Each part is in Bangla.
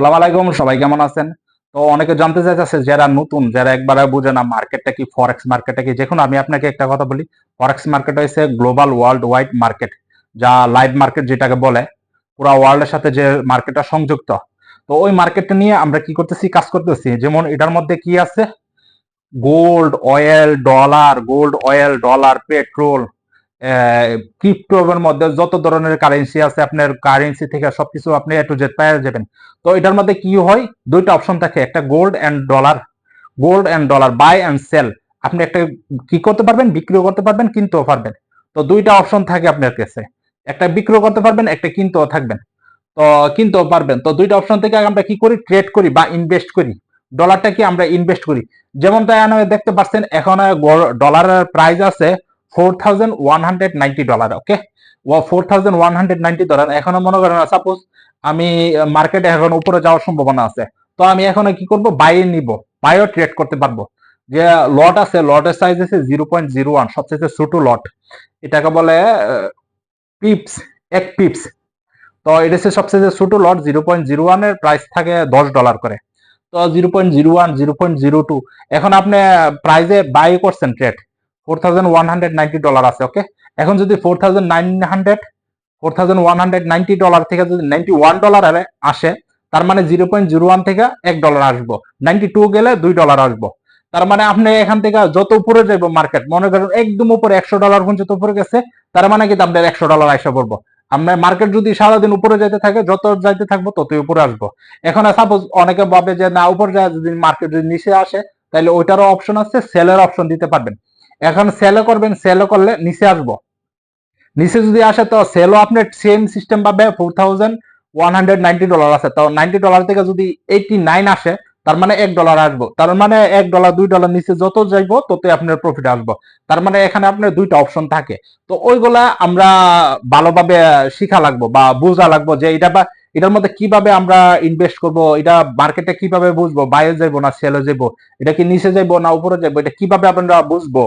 সালাম আলাইকুম, সবাই কেমন আছেন? তো অনেকে জানতে চাইছে যারা নতুন, যারা একবারে বুঝে না মার্কেটটা কি, ফরেক্স মার্কেটটা কি। দেখুন, আমি আপনাকে একটা কথা বলি, ফরেক্স মার্কেট হচ্ছে গ্লোবাল ওয়ার্ল্ড ওয়াইড মার্কেট, যা লাইভ মার্কেট যেটাকে বলে, পুরা ওয়ার্ল্ডের সাথে যে মার্কেটটা সংযুক্ত। তো ওই মার্কেটটা নিয়ে আমরা কি করতেছি, কাজ করতেছি। যেমন এটার মধ্যে কি আছে, গোল্ড অয়েল ডলার পেট্রোল, ক্রিপ্টোর মধ্যে যত ধরনের কারেন্সি আছে, আপনার কারেন্সি থেকে সবকিছু আপনি এ টু জেড পেয়ে যাবেন। তো এটার মধ্যে কি হয়, দুইটা অপশন থাকে, একটা gold and dollar buy and sell. আপনি একটা কি করতে পারবেন, বিক্রিও করতে পারবেন, কিনতেও পারবেন। তো দুইটা অপশন থাকে আপনার কাছে, একটা বিক্রিও করতে পারবেন, একটা কিনতেও থাকবেন। তো কিনতেও পারবেন। তো দুইটা অপশন থেকে আমরা কি করি, ট্রেড করি বা ইনভেস্ট করি। ডলারটা কি আমরা ইনভেস্ট করি। যেমন তাই দেখতে পাচ্ছেন এখন ডলারের প্রাইস আছে $4,190। ওকে, $4,190। এখন মনে করেন সাপোজ আমি মার্কেটে এখন উপরে যাওয়ার সম্ভাবনা আছে, তো আমি এখন কি করব, নিব, বাইও ট্রেড করতে পারবো। যে লট আছে, লটের সাইজ আছে 0.01, সবচেয়ে ছোট লট, এটাকে বলে পিপস, 1 পিপস। তো এটা হচ্ছে সবচেয়ে ছোট লট, 0.01 এর প্রাইস থাকে $10 করে। তো 0.01, 0.02, এখন আপনি প্রাইজে বাই করছেন, ট্রেড $4,190 আছে। ওকে, এখন যদি $4,190 থেকে যদি $91 আসে, তার মানে $0.01 থেকে $1 আসবো, 92 গেলে $2 আসবো। তার মানে আপনি এখান থেকে যত উপরে যাইব মার্কেট, মনে করেন একদম উপরে $100 পর্যন্ত উপরে গেছে, তার মানে কিন্তু আপনার $100 আসা পড়বো। আমরা মার্কেট যদি সারাদিন উপরে যাইতে থাকে, যত যাইতে থাকবো ততই উপরে আসবো। এখন সাপোজ অনেকে ভাবে যে না, উপরে যায় যদি মার্কেট যদি নিচে আসে, তাহলে ওইটারও অপশন আছে, সেলের অপশন দিতে পারবেন। এখন সেলে করবেন, সেলে করলে নিচে আসবো, নিচে যদি আসে তো সেলও আপনার সেম সিস্টেম পাবে। $4,190 আছে, তো $90 থেকে যদি 89 আসে, তার মানে $1 আসবো। তার মানে $1 $2 নিচে যত যাইবো ততই আপনার প্রফিট আসবো। তার মানে এখানে আপনার দুইটা অপশন থাকে। তো ওইগুলা আমরা ভালোভাবে শিখা লাগবো বা বোঝা লাগবো, যে এটা বা এটার মধ্যে কিভাবে আমরা ইনভেস্ট করব, এটা মার্কেটে কিভাবে বুঝবো, বাইরে যাইবো না সেলে যাইবো, এটা কি নিচে যাইবো না উপরে যাইবো, এটা কিভাবে আমরা বুঝবো।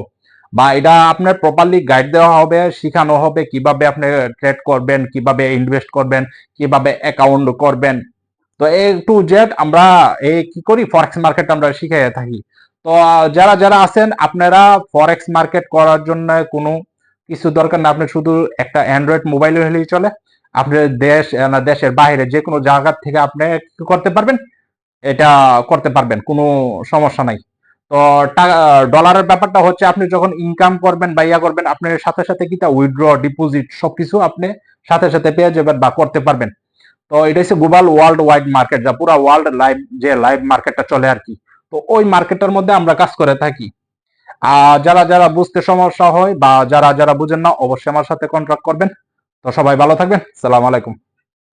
বা এটা আপনার প্রপারলি গাইড দেওয়া হবে, শিখানো হবে কিভাবে আপনি ট্রেড করবেন, কিভাবে ইনভেস্ট করবেন, কিভাবে অ্যাকাউন্ট করবেন। তো এ টু জেড আমরা এই কি করি, ফরেক্স মার্কেট আমরা শিখিয়ে থাকি। তো যারা যারা আছেন, আপনারা ফরেক্স মার্কেট করার জন্য কোনো কিছু দরকার না, আপনি শুধু একটা অ্যান্ড্রয়েড মোবাইল হলেই চলে। আপনার দেশের বাইরে যে কোনো জায়গা থেকে আপনি কি করতে পারবেন, এটা করতে পারবেন, কোনো সমস্যা নাই। তো টাকা, ডলারের ব্যাপারটা হচ্ছে আপনি যখন ইনকাম করবেন বা ইয়া করবেন, আপনার সাথে সাথে কি তা উইথড্র, ডিপোজিট সবকিছু আপনি সাথে সাথে পেয়ে যাবেন বা করতে পারবেন। তো এটা হচ্ছে গ্লোবাল ওয়ার্ল্ড ওয়াইড মার্কেট, যা পুরো ওয়ার্ল্ড লাইভ, যে লাইভ মার্কেটটা চলে আর কি। তো ওই মার্কেটটার মধ্যে আমরা কাজ করে থাকি। আর যারা যারা বুঝতে সমস্যা হয় বা যারা যারা বুঝেন না, অবশ্যই আমার সাথে কন্ট্যাক্ট করবেন। তো সবাই ভালো থাকবেন, সালাম আলাইকুম।